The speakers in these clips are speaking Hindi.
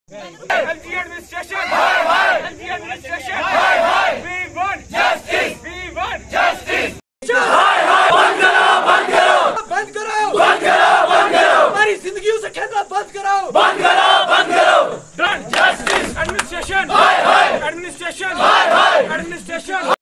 LG administration, LG administration, we want justice, we want justice. बंद करो, बंद करो, बंद करो, बंद करो, बंद करो, हमारी जिंदगियों से खेलना बंद करो, बंद करो, बंद करो. Justice, administration, administration, administration.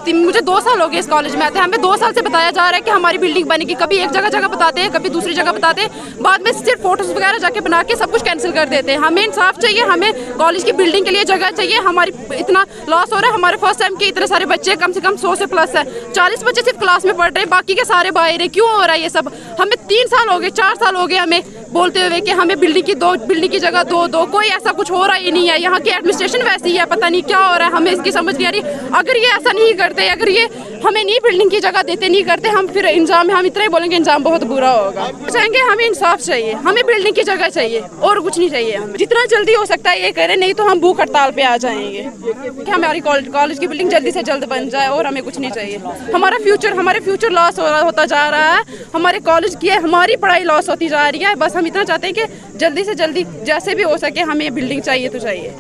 कि मुझे 2 साल हो गए इस कॉलेज में आते हैं, हमें 2 साल से बताया जा रहा है कि हमारी बिल्डिंग बनेगी. कभी एक जगह बताते हैं, कभी दूसरी जगह बताते हैं, बाद में सिर्फ फोटोज वगैरह जाके बना के सब कुछ कैंसिल कर देते हैं. हमें इंसाफ चाहिए, हमें कॉलेज की बिल्डिंग के लिए जगह चाहिए. हमारी इतना लॉस हो रहा है, हमारे फर्स्ट टाइम के इतने सारे बच्चे, कम से कम 100 से प्लस है. 40 बच्चे सिर्फ क्लास में पढ़ रहे हैं, बाकी के सारे बाहर है. क्यों हो रहा है ये सब? हमें 3 साल हो गए, 4 साल हो गए हमें बोलते हुए कि हमें बिल्डिंग की जगह दो. कोई ऐसा कुछ हो रहा ही नहीं है. यहाँ की एडमिनिस्ट्रेशन वैसी है, पता नहीं क्या हो रहा है, हमें इसकी समझ नहीं आ रही. अगर ये ऐसा नहीं करते, अगर ये हमें नहीं बिल्डिंग की जगह देते, नहीं करते, हम फिर इंजाम, हम इतना ही बोलेंगे इंजाम बहुत बुरा होगा. चाहेंगे हमें इंसाफ चाहिए, हमें बिल्डिंग की जगह चाहिए और कुछ नहीं चाहिए. हमें जितना जल्दी हो सकता है ये करें, नहीं तो हम भूख हड़ताल पे आ जाएंगे कि हमारी कॉलेज की बिल्डिंग जल्दी से जल्द बन जाए और हमें कुछ नहीं चाहिए. हमारे फ्यूचर लॉस होता जा रहा है, हमारे कॉलेज की हमारी पढ़ाई लॉस होती जा रही है. बस हम इतना चाहते हैं कि जल्दी से जल्दी जैसे भी हो सके हमें बिल्डिंग चाहिए तो चाहिए.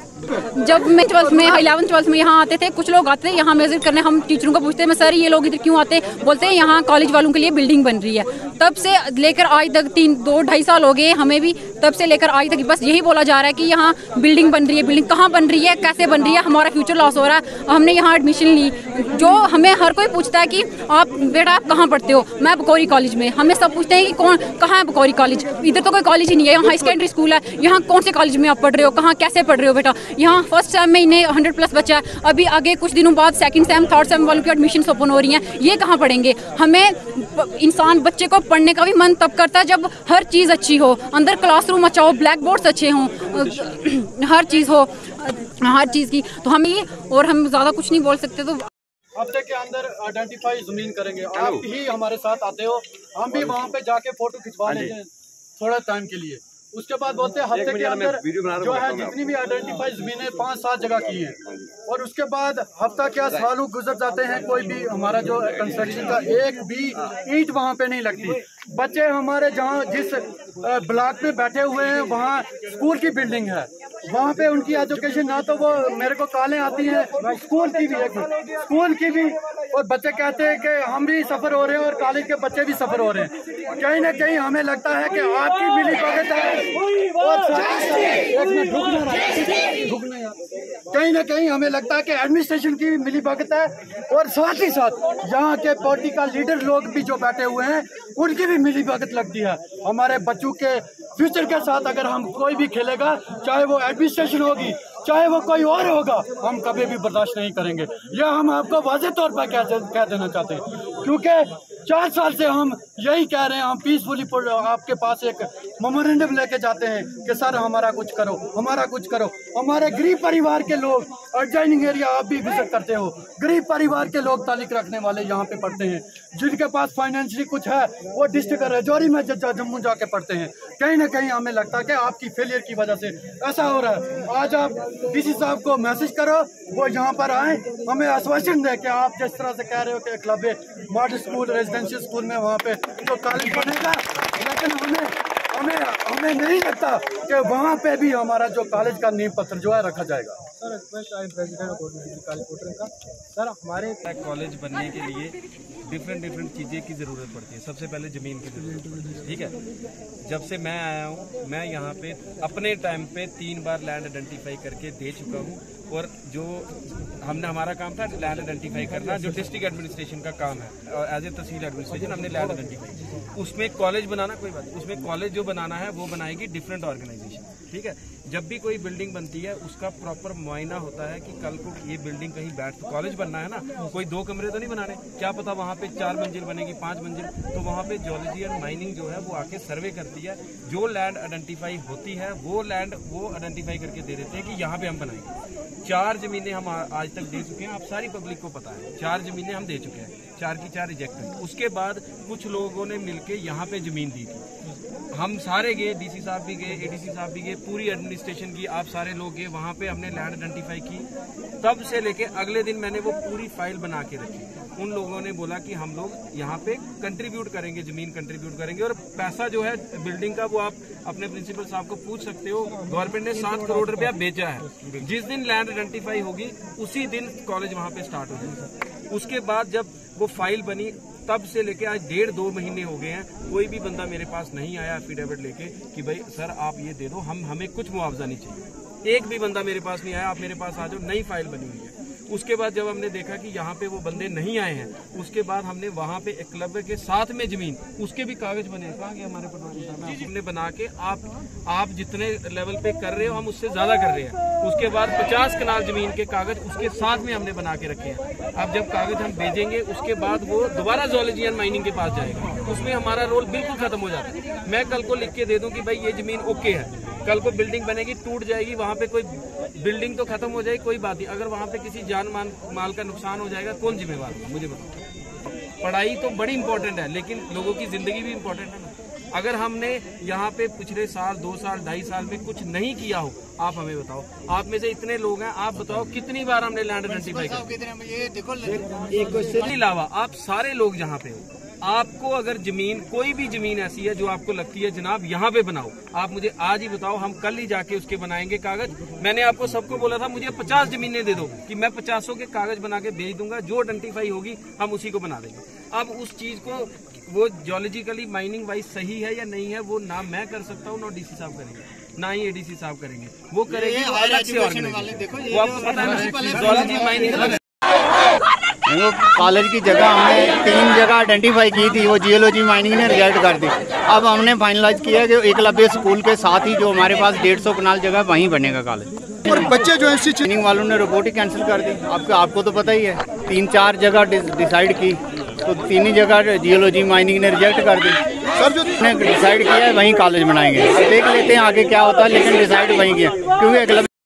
जब मैं 12th में 11th-12th में यहाँ आते थे, कुछ लोग आते थे यहाँ विजिट करने. हम टीचरों को पूछते हैं, सर ये लोग इधर क्यों आते हैं? बोलते हैं यहाँ कॉलेज वालों के लिए बिल्डिंग बन रही है. तब से लेकर आज तक 2-2.5 साल हो गए हमें भी. तब से लेकर आज तक बस यही बोला जा रहा है कि यहाँ बिल्डिंग बन रही है. बिल्डिंग कहाँ बन रही है, कैसे बन रही है? हमारा फ्यूचर लॉस हो रहा है. हमने यहाँ एडमिशन ली, जो हमें हर कोई पूछता है कि आप बेटा आप कहाँ पढ़ते हो? मैं बकौरी कॉलेज में. हमें सब पूछते हैं कि कहाँ है बकौरी कॉलेज? इधर तो कोई कॉलेज ही नहीं है. यहाँ हाई सेकेंडरी स्कूल है. यहाँ कौन से कॉलेज में आप पढ़ रहे हो? कहाँ कैसे पढ़ रहे हो बेटा? यहाँ फर्स्ट सेम में इन्हें 100+ बच्चा है. अभी आगे कुछ दिनों बाद सेकंड सेम, थर्ड सेम वालों की एडमिशन ओपन हो रही हैं. ये कहाँ पढ़ेंगे? हमें इंसान बच्चे को पढ़ने का भी मन तब करता है जब हर चीज़ अच्छी हो, अंदर क्लासरूम अच्छा हो, ब्लैक बोर्ड्स अच्छे हों, हर चीज़ हो, हर चीज़ की. तो हम ये और हम ज़्यादा कुछ नहीं बोल सकते. तो हफ्ते के अंदर आइडेंटिफाई जमीन करेंगे. आप ही हमारे साथ आते हो, हम भी वहाँ पे जाके फोटो खिंचवा लेते हैं थोड़ा टाइम के लिए. उसके बाद बोलते हैं हफ्ते के अंदर जो है जितनी भी आइडेंटिफाई जमीनें 5-7 जगह की हैं. और उसके बाद हफ्ता क्या सालों गुजर जाते हैं, कोई भी हमारा जो कंस्ट्रक्शन का एक भी ईंट वहाँ पे नहीं लगती. बच्चे हमारे जहाँ जिस ब्लॉक में बैठे हुए हैं वहाँ स्कूल की बिल्डिंग है, वहाँ पे उनकी एजुकेशन ना तो वो मेरे को कॉलें आती हैं स्कूल की भी और बच्चे कहते हैं कि हम भी सफ़र हो रहे हैं और कॉलेज के बच्चे भी सफ़र हो रहे हैं. कहीं ना कहीं हमें लगता है कि आपकी मिली भगत है और कहीं ना कहीं हमें लगता है कि एडमिनिस्ट्रेशन की मिली भगत है और साथ ही साथ यहाँ के पॉलिटिकल लीडर लोग भी जो बैठे हुए हैं उनकी भी मिली भगत लगती है. हमारे बच्चों के फ्यूचर के साथ अगर हम कोई भी खेलेगा, चाहे वो एडमिनिस्ट्रेशन होगी, चाहे वो कोई और होगा, हम कभी भी बर्दाश्त नहीं करेंगे. यह हम आपको वाज़ेह तौर पर कह देना चाहते हैं, क्योंकि 4 साल से हम यही कह रहे हैं. हम पीसफुली आपके पास एक मेमोरेंडम लेके जाते हैं कि सर हमारा कुछ करो, हमारा कुछ करो. हमारे गरीब परिवार के लोग एडजॉइनिंग एरिया आप भी विजिट करते हो, गरीब परिवार के लोग तालिक रखने वाले यहाँ पे पढ़ते हैं. जिनके पास फाइनेंशियली कुछ है वो डिस्ट्रिक्ट राजौरी में जम्मू जाके पढ़ते हैं. कहीं ना कहीं हमें लगता है कि आपकी फेलियर की वजह से ऐसा हो रहा है. आज आप डीसी साहब को मैसेज करो, वो यहाँ पर आए, हमें आश्वासन दे कि आप जिस तरह से कह रहे हो कि club model school residential school में वहाँ पे जो कॉलेज बनेगा, लेकिन हमें नहीं लगता कि वहाँ पे भी हमारा जो कॉलेज का नींव पत्थर जो है रखा जाएगा. सर रिक्वेस्ट आई प्रेसिडेंट का, सर हमारे कॉलेज बनने के लिए डिफरेंट चीज़ें की ज़रूरत पड़ती है. सबसे पहले ज़मीन की ज़रूरत पड़ती है. ठीक है, जब से मैं आया हूँ मैं यहाँ पे अपने टाइम पे 3 बार लैंड आइडेंटिफाई करके दे चुका हूँ. और जो हमारा काम था लैंड आइडेंटिफाई करना, जो डिस्ट्रिक्ट एडमिनिस्ट्रेशन का काम है, एज ए तहसील एडमिनिस्ट्रेशन हमने लैंड आइडेंटिफाई. उसमें कॉलेज बनाना कोई बात, उसमें कॉलेज जो बनाना है वो बनाएगी डिफरेंट ऑर्गेनाइजेशन. ठीक है, जब भी कोई बिल्डिंग बनती है उसका प्रॉपर मुआयना होता है कि कल को ये बिल्डिंग कहीं कॉलेज बनना है ना, कोई 2 कमरे तो नहीं बनाने, क्या पता वहाँ पे 4 मंजिल बनेगी, 5 मंजिल. तो वहाँ पे जियोलॉजी एंड माइनिंग जो है वो आके सर्वे करती है. जो लैंड आइडेंटिफाई होती है वो लैंड वो आइडेंटिफाई करके दे देते हैं कि यहाँ पे हम बनाएंगे. 4 जमीनें हम आज तक दे चुके हैं, आप सारी पब्लिक को पता है. 4 जमीनें हम दे चुके हैं, 4 की 4 रिजेक्ट हैं. उसके बाद कुछ लोगों ने मिलके यहाँ पे जमीन दी थी. हम सारे गए, डीसी साहब भी गए, एडीसी साहब भी गए, पूरी एडमिनिस्ट्रेशन की, आप सारे लोग गए वहाँ पे, हमने लैंड आइडेंटिफाई की। तब से लेके अगले दिन मैंने वो पूरी फाइल बना के रखी। उन लोगों ने बोला कि हम लोग यहाँ पे कंट्रीब्यूट करेंगे, जमीन कंट्रीब्यूट करेंगे, और पैसा जो है बिल्डिंग का वो आप अपने प्रिंसिपल साहब को पूछ सकते हो। गवर्नमेंट ने 7 करोड़ रुपया बेचा है। जिस दिन लैंड आइडेंटिफाई होगी उसी दिन कॉलेज वहाँ पे स्टार्ट हो जाएगा। उसके बाद जब वो फाइल बनी तब से लेके आज 1.5-2 महीने हो गए हैं, कोई भी बंदा मेरे पास नहीं आया एफिडेविट लेके कि भाई सर आप ये दे दो, हमें कुछ मुआवजा नहीं चाहिए। एक भी बंदा मेरे पास नहीं आया, आप मेरे पास आ जाओ, नई फाइल बनी हुई है। उसके बाद जब हमने देखा कि यहाँ पे वो बंदे नहीं आए हैं, उसके बाद हमने वहाँ पे एकलव्य के साथ में जमीन, उसके भी कागज बने, कहाँ गए हमारे पटवारी साहब, हमने बना के आप जितने लेवल पे कर रहे हो हम उससे ज्यादा कर रहे हैं। उसके बाद 50 कनाल जमीन के कागज उसके साथ में हमने बना के रखे हैं। अब जब कागज हम भेजेंगे उसके बाद वो दोबारा जूलॉजी एंड माइनिंग के पास जाएगा, उसमें हमारा रोल बिल्कुल खत्म हो जाता है। मैं कल को लिख के दे दूं कि भाई ये जमीन ओके है, कल को बिल्डिंग बनेगी, टूट जाएगी, वहाँ पे कोई बिल्डिंग तो खत्म हो जाएगी, कोई बात नहीं, अगर वहाँ पे किसी जान माल का नुकसान हो जाएगा कौन जिम्मेवार होगा, मुझे बताओ। पढ़ाई तो बड़ी इंपॉर्टेंट है, लेकिन लोगों की जिंदगी भी इंपॉर्टेंट है ना। अगर हमने यहाँ पे पिछले साल 2 साल 2.5 साल में कुछ नहीं किया हो, आप हमें बताओ। आप में से इतने लोग हैं, आप बताओ कितनी बार हमने लैंड आइडेंटिफाई किया। इसके अलावा आप सारे लोग जहाँ पे हो, आपको अगर जमीन, कोई भी जमीन ऐसी है जो आपको लगती है जनाब यहाँ पे बनाओ, आप मुझे आज ही बताओ, हम कल ही जाके उसके बनाएंगे कागज। मैंने आपको सबको बोला था मुझे 50 जमीनें दे दो कि मैं 50 के कागज बना के भेज दूंगा, जो आइडेंटिफाई होगी हम उसी को बना देंगे। अब उस चीज को वो जियोलॉजिकली माइनिंग वाइज सही है या नहीं है, वो ना मैं कर सकता हूँ, ना डीसी साहब करेंगे, ना ही एडीसी साहब करेंगे, वो करेंगे अलग से ऑर्गेनाइजेशन। वो आपको पता है जियोलॉजी माइनिंग कॉलेज की जगह हमने 3 जगह आइडेंटिफाई की थी, वो जियोलॉजी माइनिंग ने रिजेक्ट कर दी। अब हमने फाइनलाइज किया कि एकलव्य स्कूल के साथ ही जो हमारे पास 150 कनाल जगह वहीं बनेगा कॉलेज। और बच्चे जो है माइनिंग वालों ने रिपोर्ट ही कैंसिल कर दी। आपको तो पता ही है, 3-4 जगह डिसाइड की तो 3 ही जगह जियोलॉजी माइनिंग ने रिजेक्ट कर दी। सर जो डिसाइड किया है वहीं कॉलेज बनाएंगे, देख लेते हैं आगे क्या होता है, लेकिन डिसाइड वहीं किया क्योंकि